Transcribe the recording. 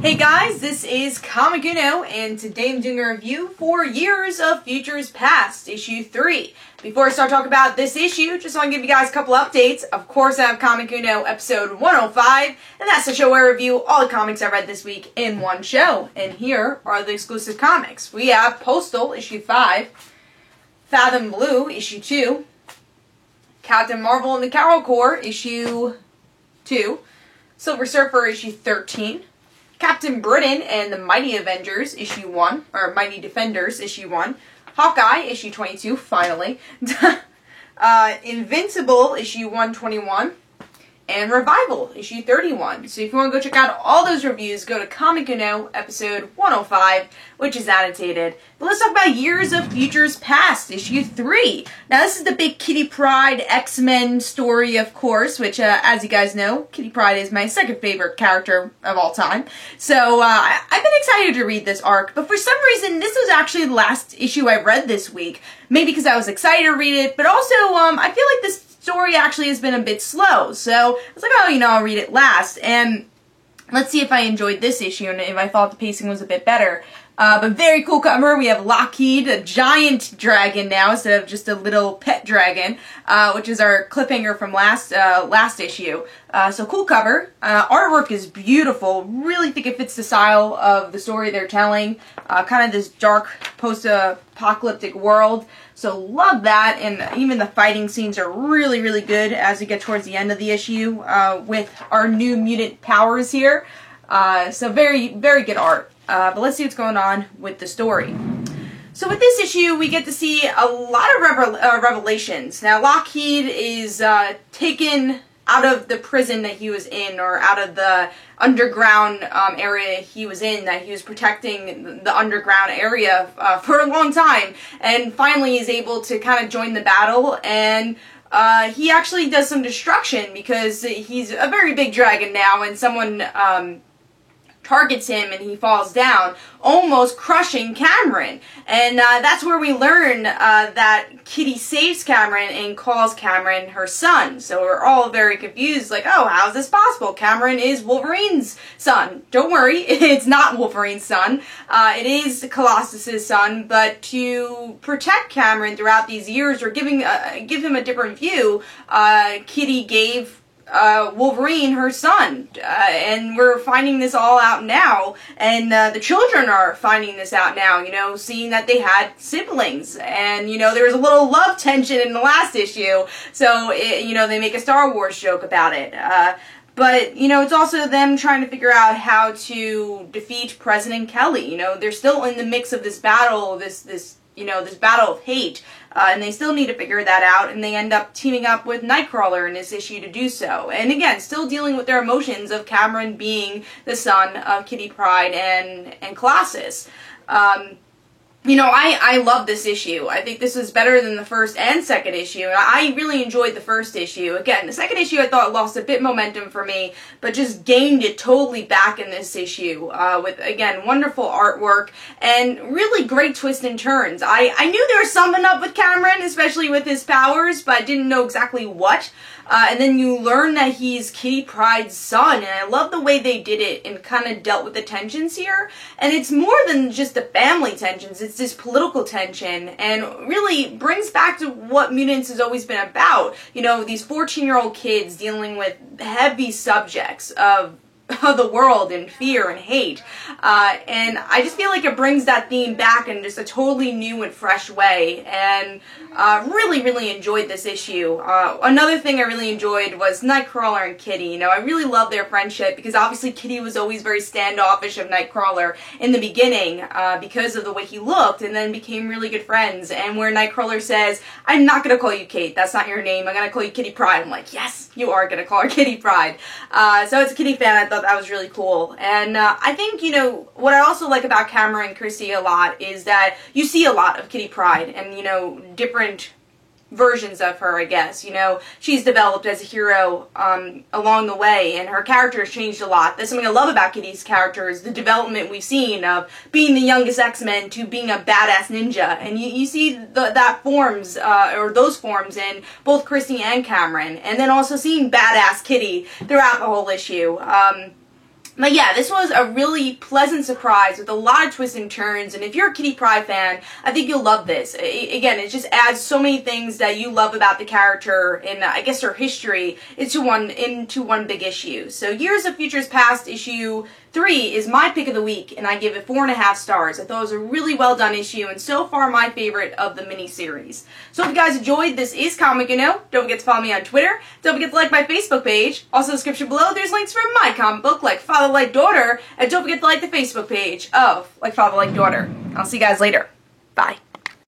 Hey guys, this is Comic Uno, and today I'm doing a review for Years of Futures Past, issue 3. Before I start talking about this issue, just want to give you guys a couple updates. Of course, I have Comic Uno episode 105, and that's the show where I review all the comics I read this week in one show. And here are the exclusive comics. We have Postal, issue 5, Fathom Blue, issue 2, Captain Marvel and the Carol Corps, issue 2, Silver Surfer, issue 13, Captain Britain and the Mighty Avengers, issue 1, or Mighty Defenders, issue 1, Hawkeye, issue 22, finally, Invincible, issue 121, and Revival, issue 31. So if you want to go check out all those reviews, go to Comic Uno, episode 105, which is annotated. But let's talk about Years of Futures Past, issue 3. Now this is the big Kitty Pryde X-Men story, of course, which, as you guys know, Kitty Pryde is my second favorite character of all time. So I've been excited to read this arc, but for some reason this was actually the last issue I read this week. Maybe because I was excited to read it, but also I feel like this story actually has been a bit slow, so I was like, oh, I'll read it last, and let's see if I enjoyed this issue and if I thought the pacing was a bit better. But very cool cover. We have Lockheed, a giant dragon now instead of just a little pet dragon, which is our cliffhanger from last issue. So cool cover. Artwork is beautiful. Really think it fits the style of the story they're telling. Kind of this dark post-apocalyptic world. So love that, and even the fighting scenes are really, really good as we get towards the end of the issue with our new mutant powers here. So very, very good art. But let's see what's going on with the story. So with this issue, we get to see a lot of revelations. Now, Lockheed is taken out of the prison that he was in, or out of the underground area he was in, that he was protecting the underground area for a long time, and finally is able to kind of join the battle, and he actually does some destruction because he's a very big dragon now, and someone targets him and he falls down, almost crushing Cameron. And that's where we learn that Kitty saves Cameron and calls Cameron her son. So we're all very confused, like, oh, how is this possible? Cameron is Wolverine's son. Don't worry, it's not Wolverine's son. It is Colossus's son, but to protect Cameron throughout these years, or give him a different view, Kitty gave Wolverine her son, and we're finding this all out now, and the children are finding this out now, seeing that they had siblings, and, there was a little love tension in the last issue, so, they make a Star Wars joke about it, but, it's also them trying to figure out how to defeat President Kelly. They're still in the mix of this battle, this battle of hate, and they still need to figure that out, and they end up teaming up with Nightcrawler in this issue to do so. And again, still dealing with their emotions of Cameron being the son of Kitty Pryde and Colossus. I love this issue. I think this was better than the first and second issue, and I really enjoyed the first issue. Again, the second issue I thought lost a bit momentum for me, but just gained it totally back in this issue, with, again, wonderful artwork and really great twists and turns. I knew there was something up with Cameron, especially with his powers, but I didn't know exactly what. And then you learn that he's Kitty Pryde's son, and I love the way they did it and kind of dealt with the tensions here. And it's more than just the family tensions, it's this political tension, and really brings back to what Mutants has always been about. These 14-year-old kids dealing with heavy subjects of the world and fear and hate, and I just feel like it brings that theme back in just a totally new and fresh way, and really, really enjoyed this issue. Another thing I really enjoyed was Nightcrawler and Kitty. I really love their friendship, because obviously Kitty was always very standoffish of Nightcrawler in the beginning because of the way he looked, and then became really good friends, and where Nightcrawler says, I'm not going to call you Kate, that's not your name, I'm going to call you Kitty Pryde. I'm like, yes, you are going to call her Kitty Pryde. So as a Kitty fan, I thought that was really cool. And I think, what I also like about Cameron Christie a lot is that you see a lot of Kitty Pryde, and, different versions of her, I guess. She's developed as a hero along the way, and her character has changed a lot. That's something I love about Kitty's character, is the development we've seen of being the youngest X-Men to being a badass ninja. And you see that forms, or those forms in both Christie and Cameron. And then also seeing badass Kitty throughout the whole issue. But yeah, this was a really pleasant surprise with a lot of twists and turns, and if you're a Kitty Pryde fan, I think you'll love this. Again, it just adds so many things that you love about the character and I guess her history into one big issue. So Years of Futures Past issue 3 is my pick of the week, and I give it 4.5 stars. I thought it was a really well done issue, and so far my favorite of the mini-series. So if you guys enjoyed, this is Comic Uno. Don't forget to follow me on Twitter. Don't forget to like my Facebook page. Also in the description below, there's links for my comic book, Like Father Like Daughter, and don't forget to like the Facebook page of Like Father Like Daughter. I'll see you guys later. Bye.